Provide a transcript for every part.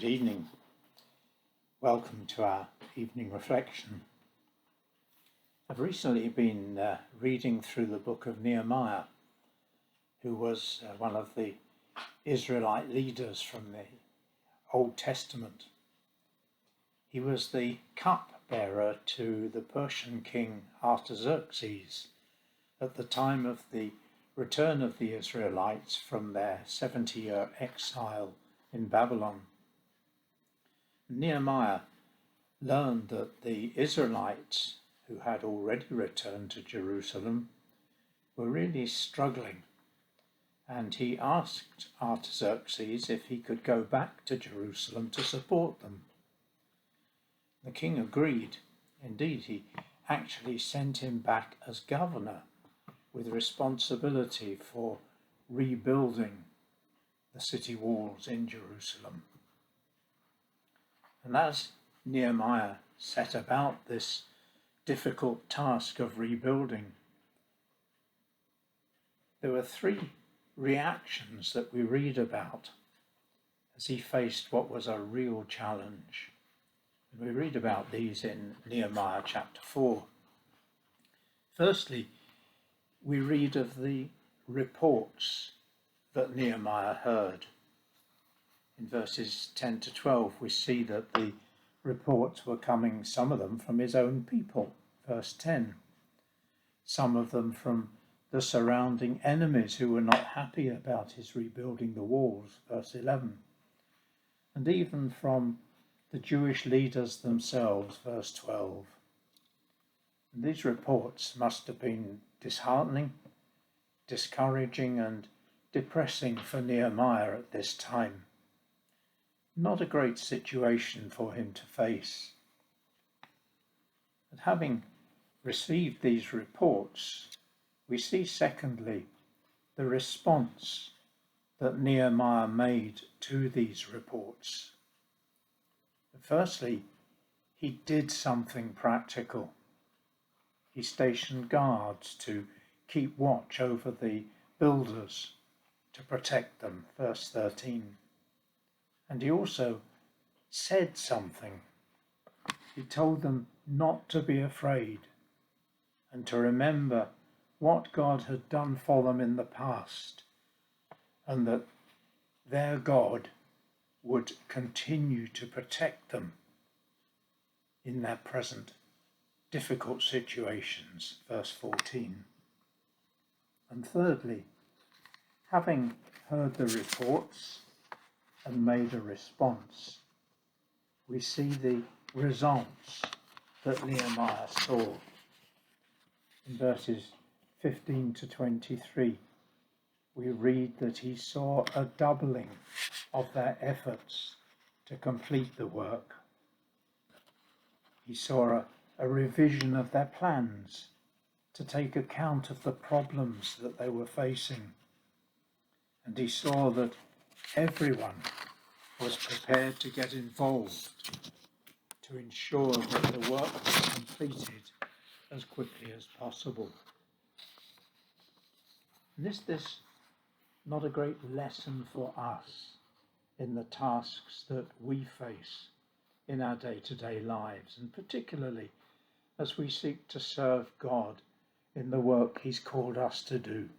Good evening. Welcome to our evening reflection. I've recently been reading through the book of Nehemiah, who was one of the Israelite leaders from the Old Testament. He was the cupbearer to the Persian king Artaxerxes at the time of the return of the Israelites from their 70-year exile in Babylon. Nehemiah learned that the Israelites, who had already returned to Jerusalem, were really struggling, and he asked Artaxerxes if he could go back to Jerusalem to support them. The king agreed. Indeed, he actually sent him back as governor with responsibility for rebuilding the city walls in Jerusalem. And as Nehemiah set about this difficult task of rebuilding, there were three reactions that we read about as he faced what was a real challenge. And we read about these in Nehemiah chapter 4. Firstly, we read of the reports that Nehemiah heard. In verses 10 to 12, we see that the reports were coming, some of them from his own people, verse 10, some of them from the surrounding enemies who were not happy about his rebuilding the walls, verse 11, and even from the Jewish leaders themselves, verse 12. And these reports must have been disheartening, discouraging, and depressing for Nehemiah at this time. Not a great situation for him to face. But having received these reports, we see secondly the response that Nehemiah made to these reports. Firstly, he did something practical. He stationed guards to keep watch over the builders, to protect them, verse 13. And he also said something. He told them not to be afraid and to remember what God had done for them in the past, and that their God would continue to protect them in their present difficult situations, verse 14. And thirdly, having heard the reports and made a response, we see the results that Nehemiah saw. In verses 15 to 23, we read that he saw a doubling of their efforts to complete the work. He saw a revision of their plans to take account of the problems that they were facing. And he saw that everyone was prepared to get involved to ensure that the work was completed as quickly as possible. And is this not a great lesson for us in the tasks that we face in our day-to-day lives, and particularly as we seek to serve God in the work he's called us to do?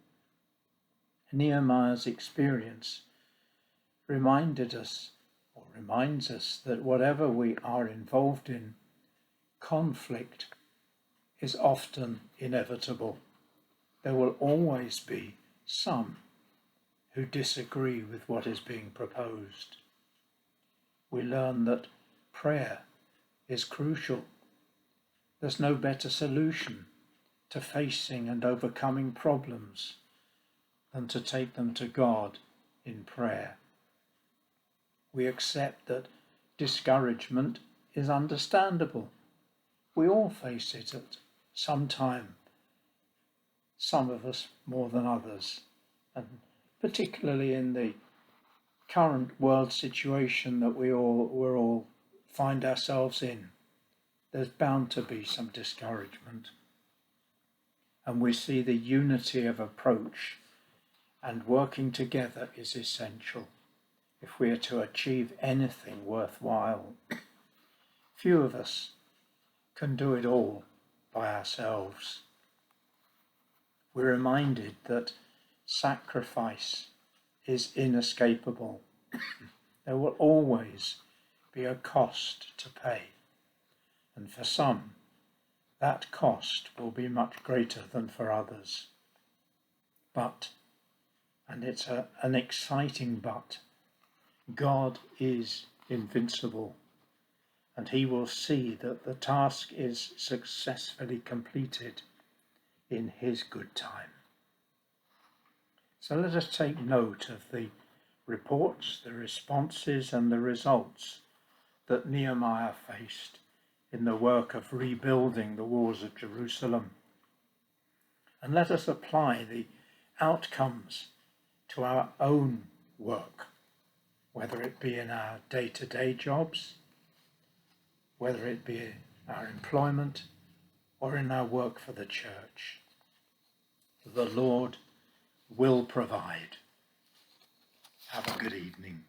Nehemiah's experience reminds us that whatever we are involved in, conflict is often inevitable. There will always be some who disagree with what is being proposed. We learn that prayer is crucial. There's no better solution to facing and overcoming problems than to take them to God in prayer. We accept that discouragement is understandable. We all face it at some time, some of us more than others, and particularly in the current world situation that we're all find ourselves in. There's bound to be some discouragement. And we see the unity of approach and working together is essential. if we are to achieve anything worthwhile. Few of us can do it all by ourselves. We're reminded that sacrifice is inescapable. There will always be a cost to pay, and for some, that cost will be much greater than for others. But, and it's an exciting but, God is invincible, and he will see that the task is successfully completed in his good time. So let us take note of the reports, the responses and the results that Nehemiah faced in the work of rebuilding the walls of Jerusalem. And let us apply the outcomes to our own work, whether it be in our day-to-day jobs, whether it be our employment, or in our work for the church. The Lord will provide. Have a good evening.